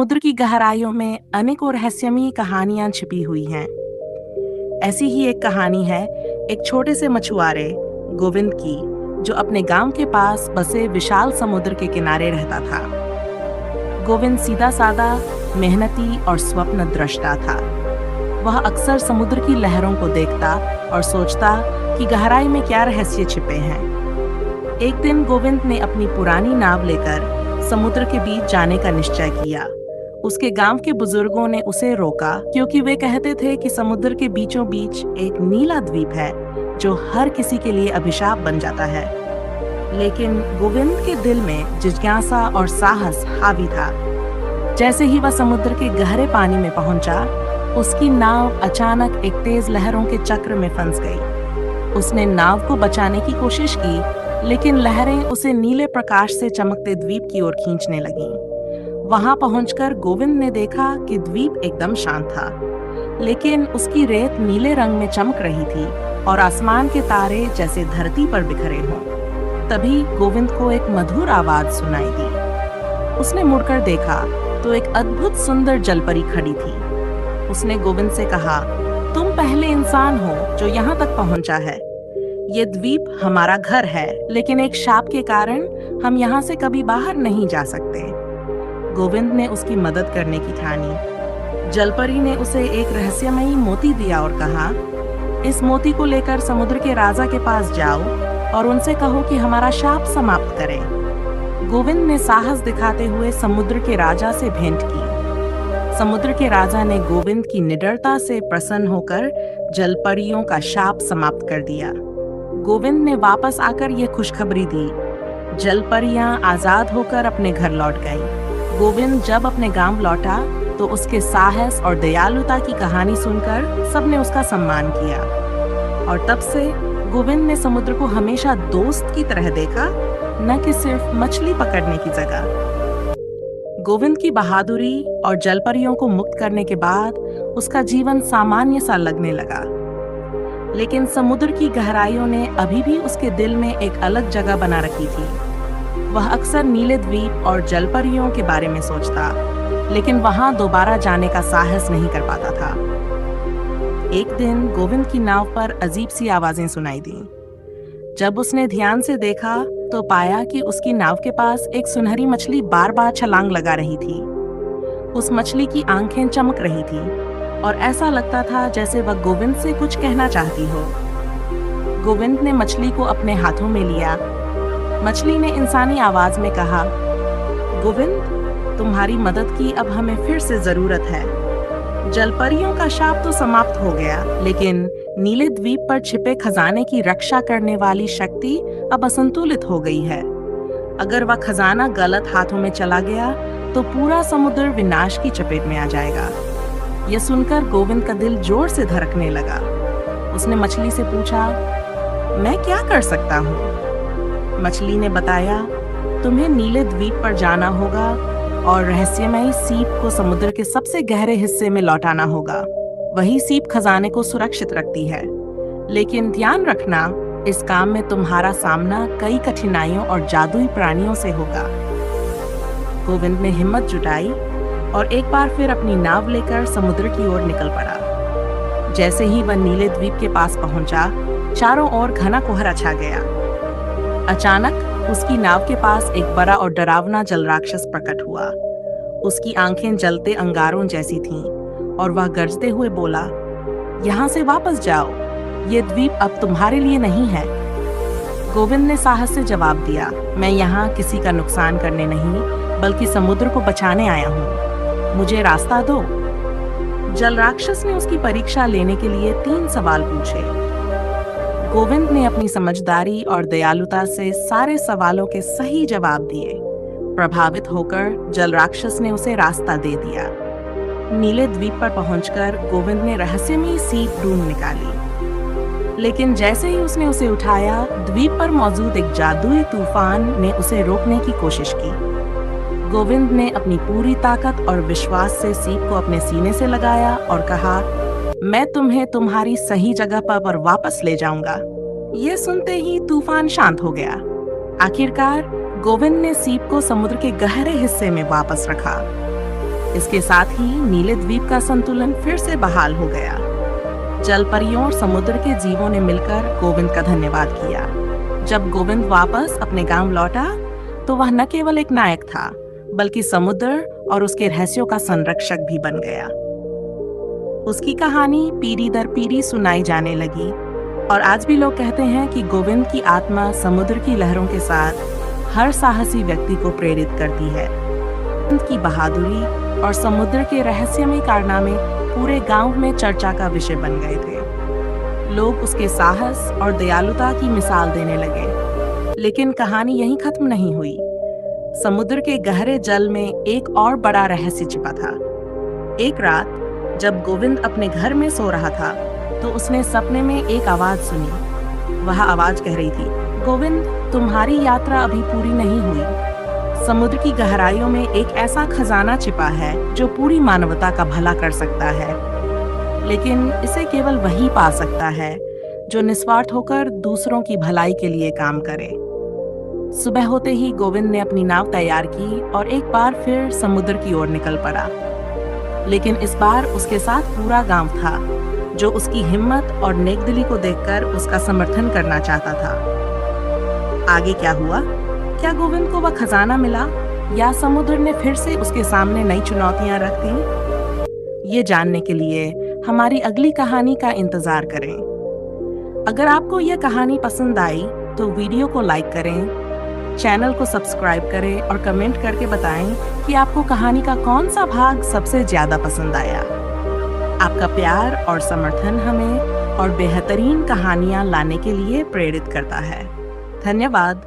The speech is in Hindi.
समुद्र की गहराइयों में अनेकों रहस्यमयी कहानियां छिपी हुई हैं। ऐसी ही एक कहानी है एक छोटे से मछुआरे गोविंद की, जो अपने गांव के पास बसे विशाल समुद्र के किनारे रहता था। गोविंद सीधा साधा, मेहनती और स्वप्न दृष्टा था। वह अक्सर समुद्र की लहरों को देखता और सोचता कि गहराई में क्या रहस्य छिपे हैं। एक दिन गोविंद ने अपनी पुरानी नाव लेकर समुद्र के बीच जाने का निश्चय किया। उसके गांव के बुजुर्गों ने उसे रोका, क्योंकि वे कहते थे कि समुद्र के बीचों बीच एक नीला द्वीप है जो हर किसी के लिए अभिशाप बन जाता है। लेकिन गोविंद के दिल में जिज्ञासा और साहस हावी था। जैसे ही वह समुद्र के गहरे पानी में पहुंचा, उसकी नाव अचानक एक तेज लहरों के चक्र में फंस गई। उसने नाव को बचाने की कोशिश की, लेकिन लहरें उसे नीले प्रकाश से चमकते द्वीप की ओर खींचने लगीं। वहां पहुंचकर गोविंद ने देखा कि द्वीप एकदम शांत था, लेकिन उसकी रेत नीले रंग में चमक रही थी और आसमान के तारे जैसे धरती पर बिखरे हों। तभी गोविंद को एक मधुर आवाज सुनाई दी। उसने मुड़कर देखा तो एक अद्भुत सुंदर जलपरी खड़ी थी। उसने गोविंद से कहा, तुम पहले इंसान हो जो यहाँ तक पहुंचा है। ये द्वीप हमारा घर है, लेकिन एक शाप के कारण हम यहाँ से कभी बाहर नहीं जा सकते। गोविंद ने उसकी मदद करने की ठानी। जलपरी ने उसे एक रहस्यमयी मोती दिया और कहा, इस मोती को लेकर समुद्र के राजा के पास जाओ और उनसे कहो कि हमारा शाप समाप्त करें। गोविंद ने साहस दिखाते हुए समुद्र के राजा से भेंट की। समुद्र के राजा ने गोविंद की निडरता से प्रसन्न होकर जलपरियों का शाप समाप्त कर दिया। गोविंद ने वापस आकर यह खुशखबरी दी। जलपरियां आजाद होकर अपने घर लौट गईं। गोविंद जब अपने गांव लौटा तो उसके साहस और दयालुता की कहानी सुनकर सबने उसका सम्मान किया, और तब से गोविंद ने समुद्र को हमेशा दोस्त की तरह देखा, न कि सिर्फ मछली पकड़ने की जगह। गोविंद की बहादुरी और जलपरियों को मुक्त करने के बाद उसका जीवन सामान्य सा लगने लगा। लेकिन समुद्र की गहराइयों ने अभी भी उसके दिल में एक अलग जगह बना रखी थी। वह अक्सर नीले द्वीप और जलपरियों के बारे में सोचता, लेकिन वहां दोबारा जाने का साहस नहीं कर पाता था। एक दिन गोविंद की नाव पर अजीब सी आवाजें सुनाई दी। जब उसने ध्यान से देखा तो पाया कि उसकी नाव के पास एक सुनहरी मछली बार बार छलांग लगा रही थी। उस मछली की आंखें चमक रही थी और ऐसा लगता था जैसे वह गोविंद से कुछ कहना चाहती हो। गोविंद ने मछली को अपने हाथों में लिया। मछली ने इंसानी आवाज में कहा, गोविंद, तुम्हारी मदद की अब हमें फिर से जरूरत है। जलपरियों का शाप तो समाप्त हो गया, लेकिन नीले द्वीप पर छिपे खजाने की रक्षा करने वाली शक्ति अब असंतुलित हो गई है। अगर वह खजाना गलत हाथों में चला गया तो पूरा समुद्र विनाश की चपेट में आ जाएगा। यह सुनकर गोविंद का दिल जोर से धड़कने लगा। उसने मछली से पूछा, मैं क्या कर सकता हूँ? मछली ने बताया, तुम्हें नीले द्वीप पर जाना होगा और रहस्यमयी सीप को समुद्र के सबसे गहरे हिस्से में लौटाना होगा। वही सीप खजाने को सुरक्षित रखती है। लेकिन ध्यान रखना, इस काम में तुम्हारा सामना कई कठिनाइयों और जादुई प्राणियों से होगा। गोविंद ने हिम्मत जुटाई और एक बार फिर अपनी नाव लेकर समुद्र की ओर निकल पड़ा। जैसे ही वह नीले द्वीप के पास पहुंचा, चारों ओर घना कोहरा छा गया। अचानक उसकी नाव के पास एक बड़ा और डरावना जल राक्षस प्रकट हुआ। उसकी आंखें जलते अंगारों जैसी थीं और वह गरजते हुए बोला, यहाँ से वापस जाओ, ये द्वीप अब तुम्हारे लिए नहीं है। गोविंद ने साहस से जवाब दिया, मैं यहाँ किसी का नुकसान करने नहीं, बल्कि समुद्र को बचाने आया हूँ। मुझे रास्ता दो। जल राक्षस ने उसकी परीक्षा लेने के लिए 3 सवाल पूछे। गोविंद ने अपनी समझदारी और दयालुता से सारे सवालों के सही जवाब दिए। प्रभावित होकर जल राक्षस ने उसे रास्ता दे दिया। नीले द्वीप पर पहुंचकर गोविंद ने रहस्यमयी सीप ढूंढ निकाली। लेकिन जैसे ही उसने उसे उठाया, द्वीप पर मौजूद एक जादुई तूफान ने उसे रोकने की कोशिश की। गोविंद ने अपनी पूरी ताकत और विश्वास से सीप को अपने सीने से लगाया और कहा, मैं तुम्हें तुम्हारी सही जगह पर वापस ले जाऊंगा। ये सुनते ही तूफान शांत हो गया। आखिरकार गोविंद ने सीप को समुद्र के गहरे हिस्से में वापस रखा। इसके साथ ही नीले द्वीप का संतुलन फिर से बहाल हो गया। जल परियों और समुद्र के जीवों ने मिलकर गोविंद का धन्यवाद किया। जब गोविंद वापस अपने गांव लौटा तो वह न केवल एक नायक था, बल्कि समुद्र और उसके रहस्यों का संरक्षक भी बन गया। उसकी कहानी पीढ़ी दर पीढ़ी सुनाई जाने लगी और आज भी लोग कहते हैं कि गोविंद की आत्मा समुद्र की लहरों के साथ हर साहसी व्यक्ति को प्रेरित करती है। गोविंद की बहादुरी और समुद्र के रहस्यमय कारनामे पूरे गांव में चर्चा का विषय बन गए थे। लोग उसके साहस और दयालुता की मिसाल देने लगे। लेकिन कहानी यहीं खत्म नहीं हुई। समुद्र के गहरे जल में एक और बड़ा रहस्य छिपा था। एक रात जब गोविंद अपने घर में सो रहा था तो उसने सपने में एक आवाज सुनी। वह आवाज कह रही थी, गोविंद, तुम्हारी यात्रा अभी पूरी नहीं हुई। समुद्र की गहराइयों में एक ऐसा खजाना छिपा है जो पूरी मानवता का भला कर सकता है, लेकिन इसे केवल वही पा सकता है जो निस्वार्थ होकर दूसरों की भलाई के लिए काम करे। सुबह होते ही गोविंद ने अपनी नाव तैयार की और एक बार फिर समुद्र की ओर निकल पड़ा। लेकिन इस बार उसके साथ पूरा गांव था, जो उसकी हिम्मत और नेकदिली को देखकर उसका समर्थन करना चाहता था। आगे क्या हुआ? क्या गोविंद को वह खजाना मिला या समुद्र ने फिर से उसके सामने नई चुनौतियां रख दी? ये जानने के लिए हमारी अगली कहानी का इंतजार करें। अगर आपको यह कहानी पसंद आई तो वीडियो को लाइक करें, चैनल को सब्सक्राइब करें और कमेंट करके बताएं कि आपको कहानी का कौन सा भाग सबसे ज्यादा पसंद आया। आपका प्यार और समर्थन हमें और बेहतरीन कहानियां लाने के लिए प्रेरित करता है। धन्यवाद।